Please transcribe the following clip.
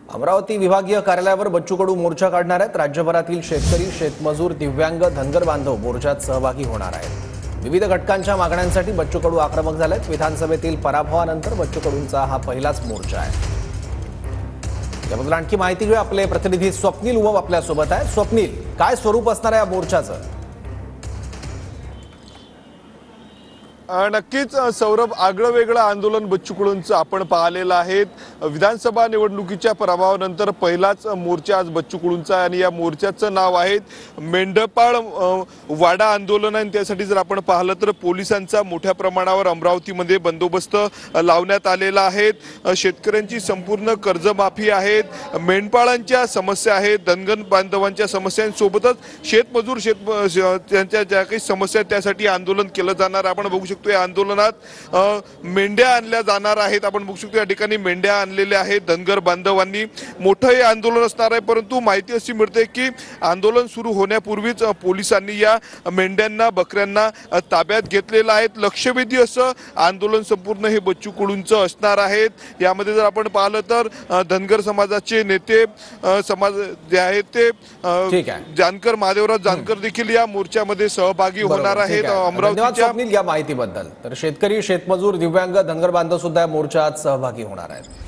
अमरावती विभागीय कार्यालयावर बच्चू कडू मोर्चा काढणार आहेत। राज्यभरातील शेतकरी, शेतमजूर, दिव्यांग, धनगर बांधव मोर्चात सहभागी होणार आहेत। विविध घटकांच्या मागण्यांसाठी बच्चू कडू आक्रमक झालेत। विधानसभेतील पराभवानंतर बच्चू कडूंचा हा पहिलाच मोर्चा आहे। याबद्दल आणखी माहिती घेऊया, आपले प्रतिनिधी स्वप्नील उमप आपल्या सोबत आहे। स्वप्नील, काय स्वरूप असणार आहे या मोर्चाचं? नक्कीच सौरभ, आगळं वेगळं आंदोलन बच्चू कडूंचं आपण पाहिलेलं आहे। विधानसभा निवडणुकीच्या पराभवानंतर पहिलाच मोर्चा आज बच्चू कडूंचा आहे आणि या मोर्चाचं नाव आहे मेंढपाळ वाडा आंदोलन आहे। त्यासाठी जर आपण पाहिलं तर पोलिसांचा मोठ्या प्रमाणावर अमरावतीमध्ये बंदोबस्त लावण्यात आलेला आहे। शेतकऱ्यांची संपूर्ण कर्जमाफी आहे, मेंढपाळांच्या समस्या आहेत, धनगर बांधवांच्या समस्यांसोबतच शेतमजूर त्यांच्या ज्या काही समस्या आहेत त्यासाठी आंदोलन केलं जाणार। आपण बघू या आंदोलनात मेंढ्या आणल्या जाणार आहेत। आपण बघू शकतो या ठिकाणी मेंढ्या आणलेल्या आहेत धनगर बांधवांनी। मोठं हे आंदोलन असणार आहे, परंतु माहिती अशी मिळते की आंदोलन सुरू होण्यापूर्वीच पोलिसांनी या मेंढ्यांना, बकऱ्यांना ताब्यात घेतलेलं आहे। लक्षवेधी असं आंदोलन संपूर्ण हे बच्चू कडूंचं असणार आहे। यामध्ये जर आपण पाहिलं तर धनगर समाजाचे नेते, समाज जे आहेत ते जानकर, महादेवराव जानकर देखील या मोर्चामध्ये सहभागी होणार आहेत। अमरावतीच्या माहितीबद्दल तर शेतकरी, शेतमजूर, दिव्यांग, धनगर बांधव सुद्धा मोर्चात सहभागी होणार आहेत।